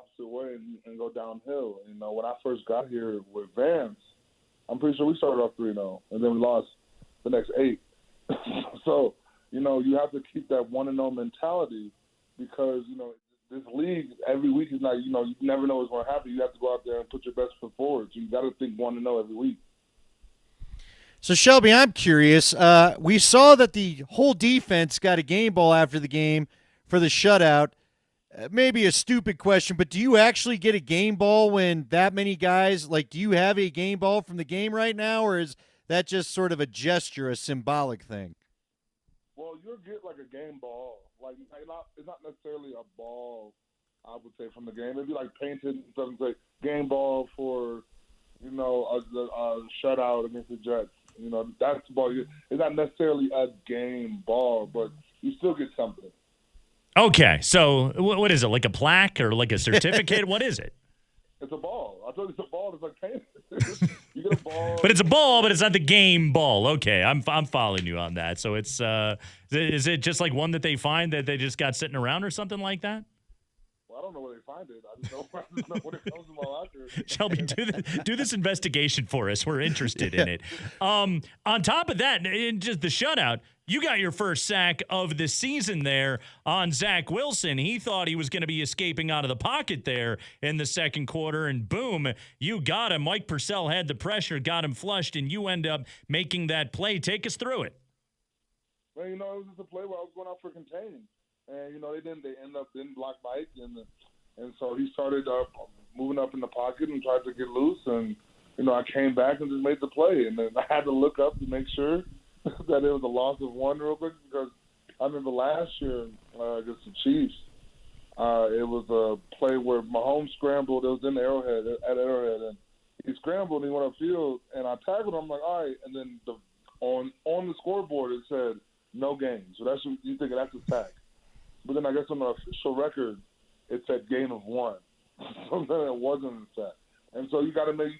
opposite way and go downhill. You know, when I first got here with Vance, I'm pretty sure we started off 3-0, and then we lost the next 8. So, you know, you have to keep that 1-0 mentality because, you know, this league every week is not, you know, you never know what's going to happen. You have to go out there and put your best foot forward. So you got to think 1-0 every week. So, Shelby, I'm curious. We saw that the whole defense got a game ball after the game for the shutout. Maybe a stupid question, but do you actually get a game ball when that many guys, like, do you have a game ball from the game right now, or is that just sort of a gesture, a symbolic thing? Well, you'll get like a game ball. Like, it's not necessarily a ball, I would say, from the game. It'd be like painted and stuff and say game ball for, you know, a shutout against the Jets. You know, that's the ball. It's not necessarily a game ball, but you still get something. Okay, so what is it, like a plaque or like a certificate? What is it? It's a ball. I told you it's a ball. It's like painted. You get a ball. But it's a ball, but it's not the game ball. Okay, I'm following you on that. So it's is it just like one that they find that they just got sitting around or something like that? Well, I don't know where they find it. I just know when it comes in my locker. Shelby, do this investigation for us. We're interested in it. On top of that, in just the shutout, you got your first sack of the season there on Zach Wilson. He thought he was going to be escaping out of the pocket there in the second quarter, and boom, you got him. Mike Purcell had the pressure, got him flushed, and you end up making that play. Take us through it. Well, you know, it was just a play where I was going out for contain. And, you know, they didn't block Mike, and so he started moving up in the pocket and tried to get loose, and, you know, I came back and just made the play, and then I had to look up to make sure that it was a loss of 1 real quick because I remember last year against the Chiefs, it was a play where Mahomes scrambled. It was in the at Arrowhead, and he scrambled and he went upfield, and I tackled him. I'm like, all right, and then on the scoreboard it said no gain, so that's you thinking that's a sack. But then I guess on the official record, it said gain of 1. So then it wasn't a sack. And so you got to make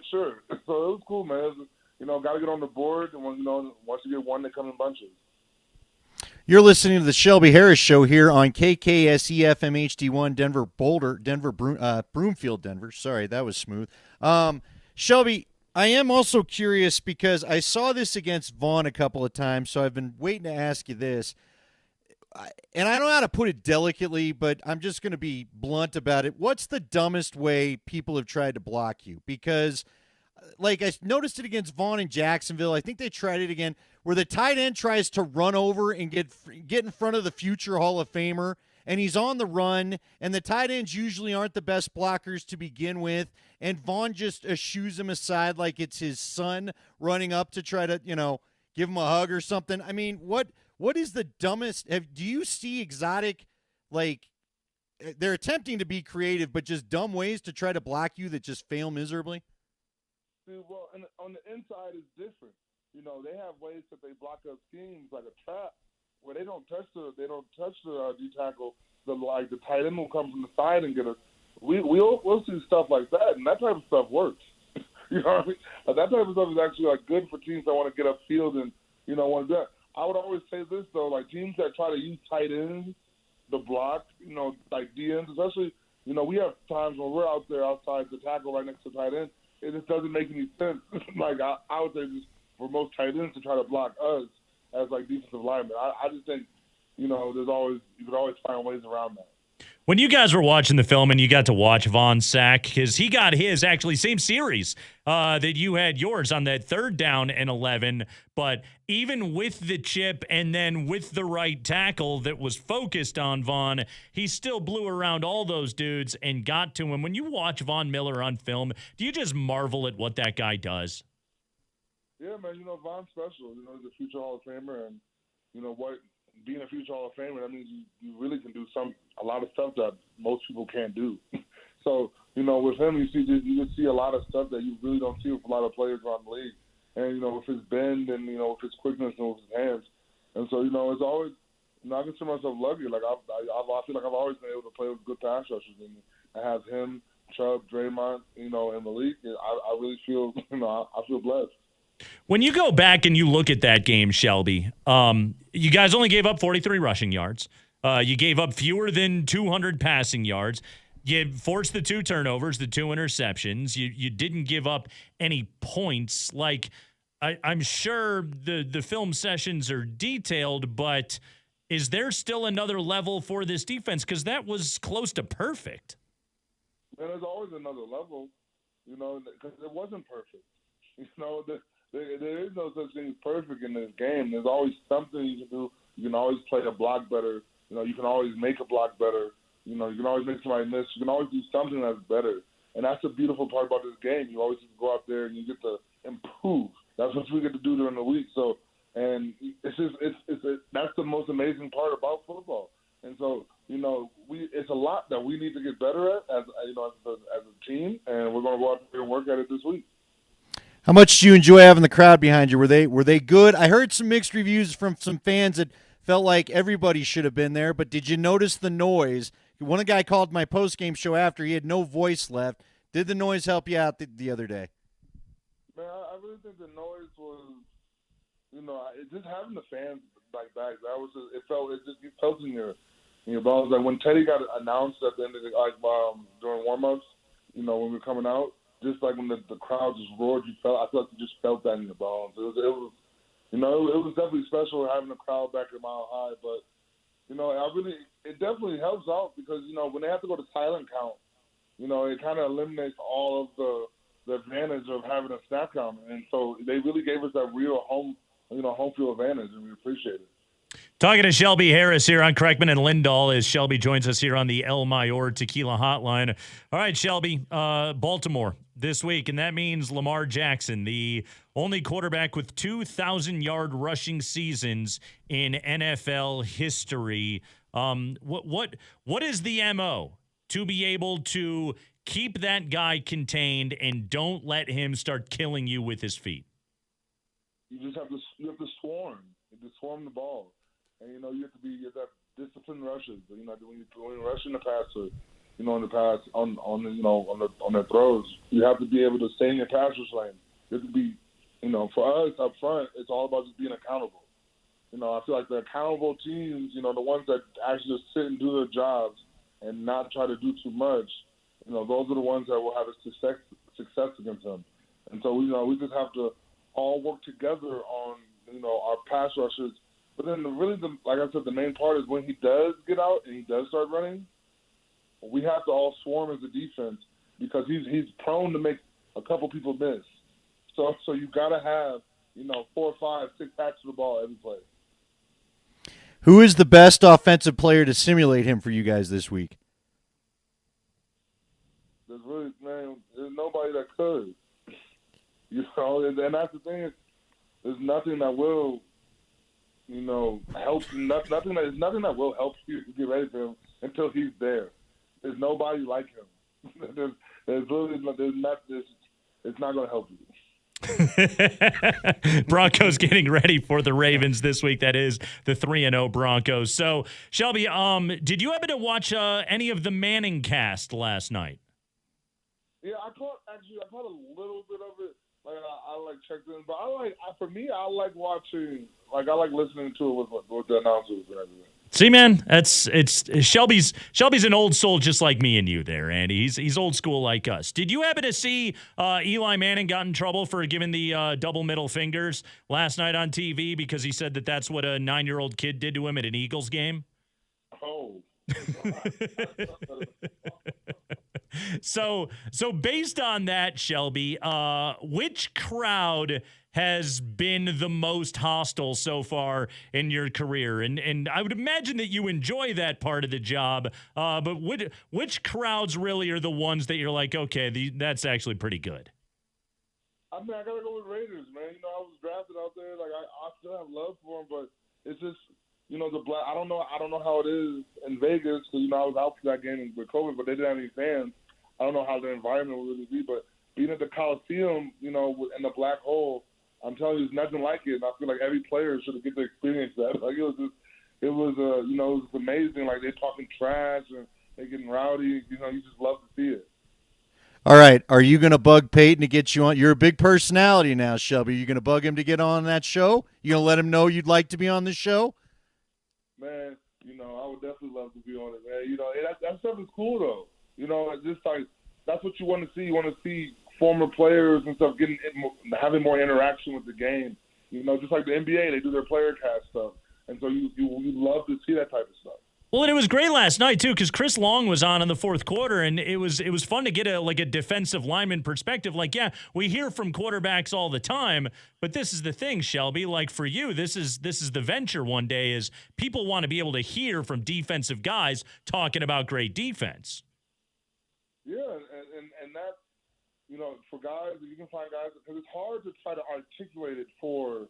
sure. So it was cool, man. It was, you know, got to get on the board, and you know, once you get 1, they come in bunches. You're listening to the Shelby Harris Show here on KKSE-FM HD1 Denver, Broomfield, Denver. Sorry, that was smooth. Shelby, I am also curious because I saw this against Vaughn a couple of times, so I've been waiting to ask you this. And I don't know how to put it delicately, but I'm just going to be blunt about it. What's the dumbest way people have tried to block you? Because, like, I noticed it against Vaughn in Jacksonville. I think they tried it again, where the tight end tries to run over and get in front of the future Hall of Famer, and he's on the run, and the tight ends usually aren't the best blockers to begin with, and Vaughn just shoos him aside like it's his son running up to try to, you know, give him a hug or something. I mean, what is the dumbest? Do you see exotic, like, they're attempting to be creative, but just dumb ways to try to block you that just fail miserably? See, well, on the inside it's different. You know, they have ways that they block up schemes like a trap where they don't touch the D tackle. The tight end will come from the side and get a. We'll see stuff like that, and that type of stuff works. You know what I mean? Like, that type of stuff is actually like good for teams that want to get upfield and, you know, want to do that. I would always say this, though, like teams that try to use tight ends to block, you know, like DNs, especially, you know, we have times when we're out there outside the tackle right next to tight end. It just doesn't make any sense. Like, I would say just for most tight ends to try to block us as, like, defensive linemen. I just think, you know, you could always find ways around that. When you guys were watching the film and you got to watch Von sack, because he got his actually same series that you had yours on that 3rd down and 11, but even with the chip and then with the right tackle that was focused on Von, he still blew around all those dudes and got to him. When you watch Von Miller on film, do you just marvel at what that guy does? Yeah, man, you know, Von's special. You know, he's a future Hall of Famer, and, you know, being a future Hall of Famer, that means you really can do a lot of stuff that most people can't do. So, you know, with him, you can see a lot of stuff that you really don't see with a lot of players around the league. And, you know, with his bend and, you know, with his quickness and with his hands. And so, you know, it's always, you know, I consider myself lucky. Like, I feel like I've always been able to play with good pass rushers. And I have him, Chubb, Draymond, you know, and Malik. I really feel, you know, I feel blessed. When you go back and you look at that game, Shelby, you guys only gave up 43 rushing yards. You gave up fewer than 200 passing yards. You forced the 2 turnovers, the 2 interceptions. You didn't give up any points. Like, I'm sure the film sessions are detailed, but is there still another level for this defense? Because that was close to perfect. And there's always another level, because it wasn't perfect. There is no such thing as perfect in this game. There's always something you can do. You can always play a block better. You can always make a block better. You can always make somebody miss. You can always do something that's better. And that's the beautiful part about this game. You always just go out there and you get to improve. That's what we get to do during the week. So, and that's the most amazing part about football. And so, it's a lot that we need to get better at as a team, and we're going to go out there and work at it this week. How much do you enjoy having the crowd behind you? Were they good? I heard some mixed reviews from some fans that felt like everybody should have been there, but did you notice the noise? One guy called my post-game show after. He had no voice left. Did the noise help you out the other day? Man, I really think the noise was, just having the fans back. It felt in your bones. Like when Teddy got announced at the end of during warm-ups, when we were coming out, just like when the crowd just roared, I feel like you just felt that in your bones. It was definitely special having the crowd back at Mile High, but it definitely helps out because when they have to go to silent count, it kind of eliminates all of the advantage of having a snap count, and so they really gave us that real home field advantage, and we appreciate it. Talking to Shelby Harris here on Kreckman and Lindahl as Shelby joins us here on the El Mayor Tequila Hotline. All right, Shelby, Baltimore this week, and that means Lamar Jackson, the only quarterback with 2,000-yard rushing seasons in NFL history. What is the MO to be able to keep that guy contained and don't let him start killing you with his feet? You just have to swarm. You have to swarm the ball. And, you have to have disciplined rushes. When you're rushing the passer, in the pass, on their throws, you have to be able to stay in your pass rush lane. You have to be, for us up front, it's all about just being accountable. I feel like the accountable teams, the ones that actually just sit and do their jobs and not try to do too much, those are the ones that will have a success against them. And so, we just have to all work together on, our pass rushers. But then like I said, the main part is when he does get out and he does start running, we have to all swarm as a defense because he's prone to make a couple people miss. So you got to have, 4, 5, 6 packs of the ball every play. Who is the best offensive player to simulate him for you guys this week? There's nobody that could. And that's the thing. There's nothing that will, help. Nothing that will help you get ready for him until he's there. There's nobody like him. It's not going to help you. Broncos getting ready for the Ravens this week. That is the 3-0 Broncos. So, Shelby, did you happen to watch any of the Manning cast last night? Yeah, I caught a little bit of it. I checked in, but I like watching. I like listening to it with the announcers and everything. See, man, it's Shelby's an old soul just like me and you there, Andy. He's old school like us. Did you happen to see Eli Manning got in trouble for giving the double middle fingers last night on TV because he said that's what a 9-year-old kid did to him at an Eagles game? Oh. So based on that, Shelby, which crowd has been the most hostile so far in your career? And I would imagine that you enjoy that part of the job, but which crowds really are the ones that you're like, okay, that's actually pretty good? I mean, I gotta go with Raiders, man. I was drafted out there. I still have love for them, but it's just, the black. I don't know how it is in Vegas because I was out for that game with COVID, but they didn't have any fans. I don't know how the environment will really be, but being at the Coliseum, in the black hole, I'm telling you, it's nothing like it. And I feel like every player should get to experience that. It was amazing. Like they're talking trash and they're getting rowdy. You just love to see it. All right, are you going to bug Peyton to get you on? You're a big personality now, Shelby. Are you going to bug him to get on that show? You going to let him know you'd like to be on the show? Man, I would definitely love to be on it, man. That stuff is cool, though. You know, it's just like that's what you want to see. You want to see former players and stuff having more interaction with the game. You know, just like the NBA, they do their player cast stuff, and so you love to see that type of stuff. Well, and it was great last night too, because Chris Long was on in the fourth quarter, and it was fun to get a defensive lineman perspective. Like, yeah, we hear from quarterbacks all the time, but this is the thing, Shelby. Like for you, this is the venture one day is people want to be able to hear from defensive guys talking about great defense. Yeah, and that, you know, for guys, you can find guys because it's hard to try to articulate it for,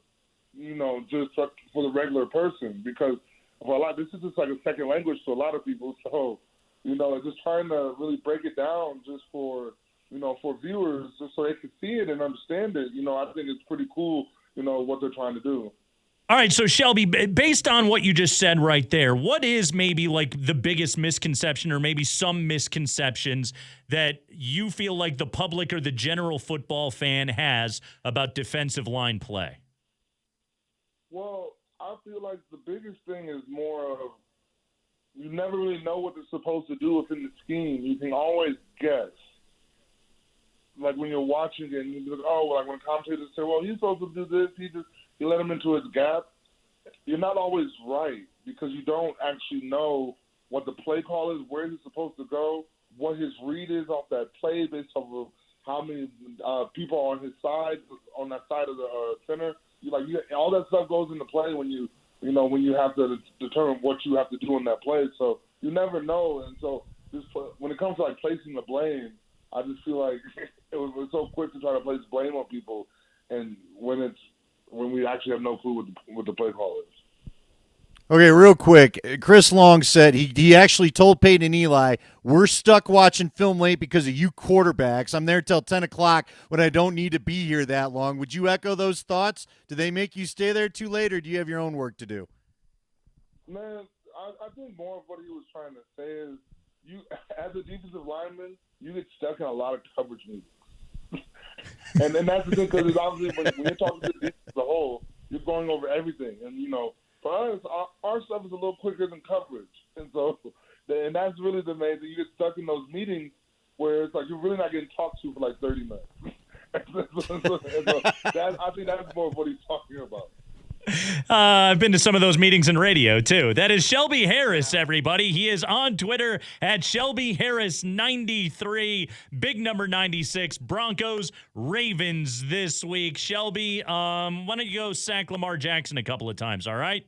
you know, just for the regular person because. For a lot, this is just like a second language to a lot of people. So, you know, just trying to really break it down just for, you know, for viewers, just so they can see it and understand it. You know, I think it's pretty cool, you know, what they're trying to do. All right, so Shelby, based on what you just said right there, what is maybe like the biggest misconception or maybe some misconceptions that you feel like the public or the general football fan has about defensive line play? Well, I feel like the biggest thing is more of you never really know what they're supposed to do within the scheme. You can always guess. Like when you're watching it and you be like, oh, like when commentators say, well, he's supposed to do this, he let him into his gap. You're not always right because you don't actually know what the play call is, where he's supposed to go, what his read is off that play based off of how many people are on his side, on that side of the center. All that stuff goes into play when you have to determine what you have to do in that play. So you never know, and so when it comes to like placing the blame, I just feel like we're so quick to try to place blame on people, and when we actually have no clue what the play call is. Okay, real quick. Chris Long said he actually told Peyton and Eli, we're stuck watching film late because of you quarterbacks. I'm there till 10 o'clock when I don't need to be here that long. Would you echo those thoughts? Do they make you stay there too late, or do you have your own work to do? Man, I think more of what he was trying to say is you, as a defensive lineman, you get stuck in a lot of coverage meetings. and that's the thing because obviously when you're talking to the defense as a whole, you're going over everything. And, you know, for us, our stuff is a little quicker than coverage. And and that's really the main thing. You get stuck in those meetings where it's like you're really not getting talked to for like 30 minutes. I think that's more of what he's talking about. I've been to some of those meetings in radio, too. That is Shelby Harris, everybody. He is on Twitter at ShelbyHarris93, big number 96, Broncos, Ravens this week. Shelby, why don't you go sack Lamar Jackson a couple of times, all right?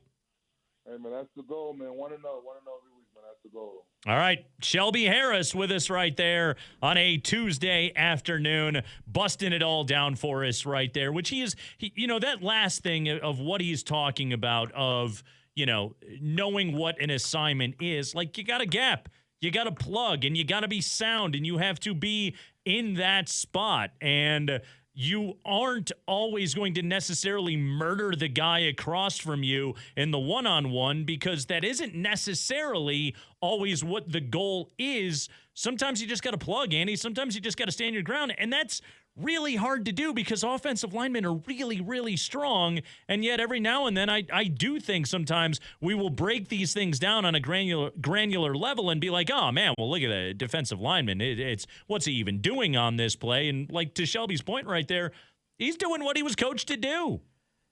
Hey, man, that's the goal, man. Want to know every week, man. That's the goal. All right, Shelby Harris with us right there on a Tuesday afternoon, busting it all down for us right there, which he that last thing of what he's talking about of, you know, knowing what an assignment is, like you got a gap, you got to plug, and you got to be sound, and you have to be in that spot, and you aren't always going to necessarily murder the guy across from you in the one-on-one because that isn't necessarily always what the goal is. Sometimes you just got to plug, Andy. Sometimes you just got to stand your ground, and that's really hard to do because offensive linemen are really, really strong, and yet every now and then I do think sometimes we will break these things down on a granular level and be like, oh, man, well, look at the defensive lineman. It's what's he even doing on this play? And like to Shelby's point right there, he's doing what he was coached to do.